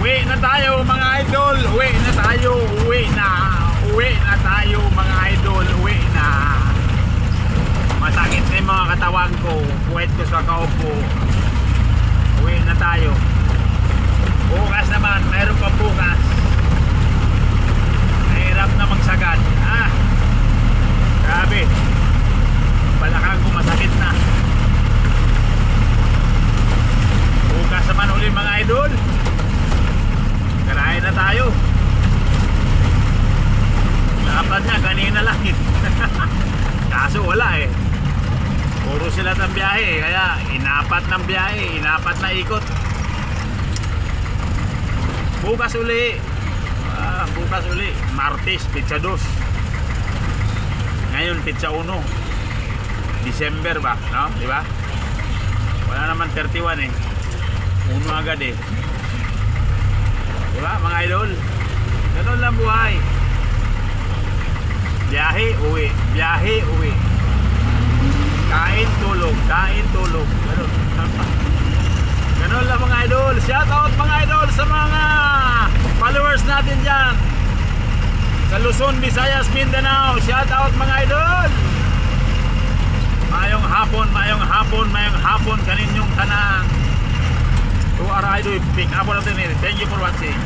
Uwi na tayo mga idol. Uwi na tayo. Uwi na tayo mga idol. Uwi na. Masakit na yung mga katawan ko. Puwet ko sa kaupo. Uwi na tayo. Bukas naman. Mayroon pang bukas. Mahirap na magsagad. Grabe. Balakang ko masakit na. Bukas naman uli mga idol. Karahin na tayo. Dapat nga kanina lang kaso wala eh. Puro sila ng biyahe kaya inapat ng biyahe, inapat na ikot. Bukas uli. Bukas uli. Martes, pizza 2. Ngayon pizza 1. December ba? No? Diba? Wala naman 31 eh. 1 agad eh. Diba mga idol? Ganun lang buhay. Biyahe, uwi. Biyahe, uwi. Kain, tulog. Kain, tulog. Ganun. Ganun lang mga idol. Shout out mga idol sa mga followers natin dyan. Sa Luzon, Visayas, Mindanao. Shout out mga idol. Mayong hapon, mayong hapon, mayong hapon kaninyong tanan. To our idol, pick up natin. Thank you for watching.